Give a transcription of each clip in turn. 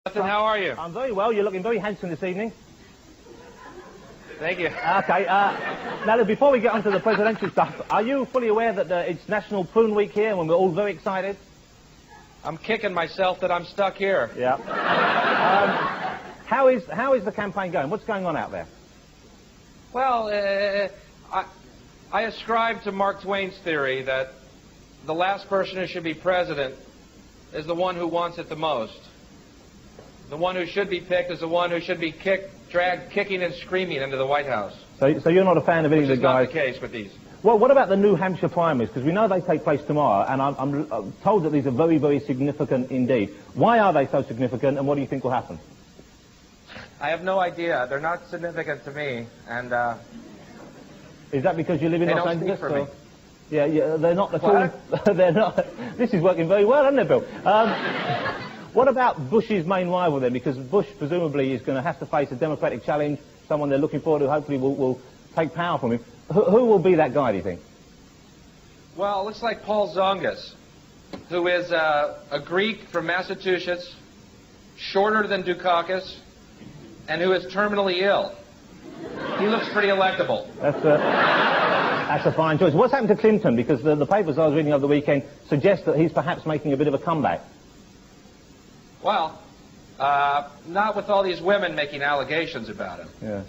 Justin, how are you? I'm very well. You're looking very handsome this evening. Thank you. Okay. Now, before we get onto the presidential stuff, are you fully aware that it's National Prune Week here and we're all very excited? I'm kicking myself that I'm stuck here. Yeah. How is the campaign going? What's going on out there? Well, I ascribe to Mark Twain's theory that the last person who should be president is the one who wants it the most. The one who should be picked is the one who should be dragged kicking and screaming into the White House. So you're not a fan of any of the guys? Which is not the case with these. Well, what about the New Hampshire primaries? Because we know they take place tomorrow, and I'm told that these are very, very significant indeed. Why are they so significant, and what do you think will happen? I have no idea. They're not significant to me, and is that because you live in Los Angeles? They don't speak for me. Yeah, they're not at all. What? They're not. This is working very well, hasn't it, Bill? What about Bush's main rival then? Because Bush presumably is going to have to face a Democratic challenge, someone they're looking forward to, hopefully will take power from him. Who will be that guy, do you think? Well, it looks like Paul Zongas, who is a Greek from Massachusetts, shorter than Dukakis, and who is terminally ill. He looks pretty electable. That's a fine choice. What's happened to Clinton? Because the papers I was reading over the weekend suggest that he's perhaps making a bit of a comeback. Well, not with all these women making allegations about him. Yeah.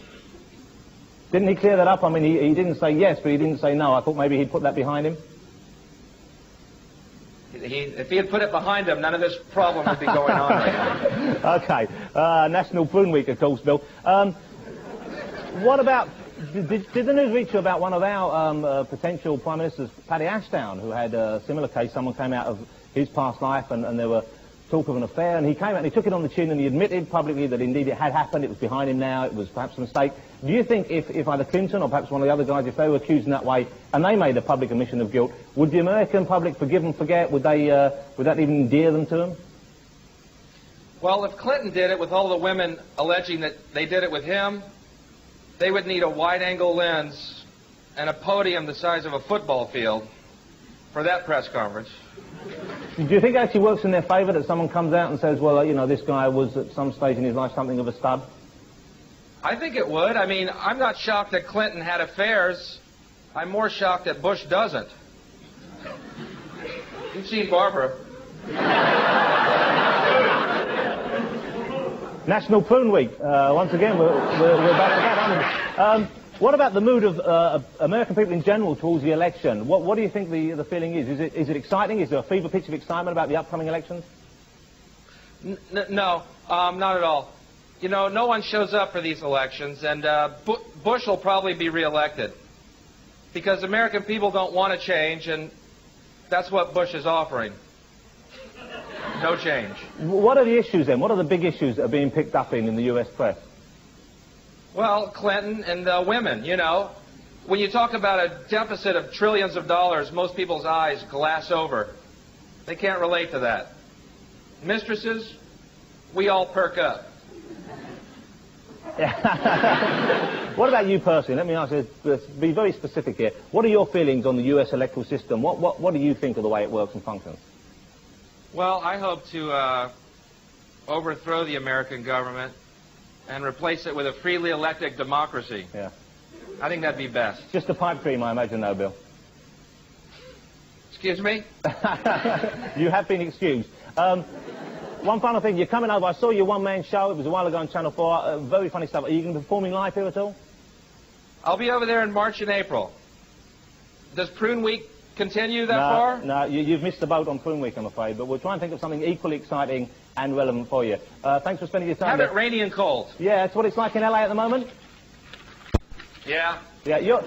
Didn't he clear that up? I mean, he didn't say yes, but he didn't say no. I thought maybe he'd put that behind him. If he had put it behind him, none of this problem would be going on right now. Okay. National Prune Week, of course, Bill. What about... Did the news reach you about one of our potential Prime Ministers, Paddy Ashdown, who had a similar case? Someone came out of his past life and there were talk of an affair, and he came out and he took it on the chin and he admitted publicly that indeed it had happened, it was behind him now, it was perhaps a mistake. Do you think if either Clinton or perhaps one of the other guys, if they were accused in that way and they made a public admission of guilt, would the American public forgive and forget? Would that even endear them to him? Well, if Clinton did it with all the women alleging that they did it with him, they would need a wide-angle lens and a podium the size of a football field for that press conference. Do you think it actually works in their favor that someone comes out and says, well, you know, this guy was at some stage in his life something of a stud? I think it would. I mean, I'm not shocked that Clinton had affairs. I'm more shocked that Bush doesn't. You've seen Barbara. National Prune Week. Once again, we're back to that, aren't we? What about the mood of American people in general towards the election? What do you think the feeling is? Is it exciting? Is there a fever pitch of excitement about the upcoming elections? No, not at all. You know, no one shows up for these elections, and Bush will probably be reelected because American people don't want to change, and that's what Bush is offering. No change. What are the issues then? What are the big issues that are being picked up in the U.S. press? Well, Clinton and women, you know. When you talk about a deficit of trillions of dollars, most people's eyes glass over. They can't relate to that. Mistresses, we all perk up. What about you personally? Let me ask you, be very specific here. What are your feelings on the U.S. electoral system? What do you think of the way it works and functions? Well, I hope to overthrow the American government and replace it with a freely elected democracy. Yeah. I think that'd be best. Just a pipe dream, I imagine, though, Bill. Excuse me? You have been excused. One final thing. You're coming over. I saw your one-man show. It was a while ago on Channel 4. Very funny stuff. Are you going to be performing live here at all? I'll be over there in March and April. Does Prune Week continue that far? No, you've missed the boat on Prune Week, I'm afraid. But we'll try and think of something equally exciting and relevant for you. Thanks for spending your time. Have it rainy and cold. Yeah, that's what it's like in LA at the moment. Yeah. Yeah, you're...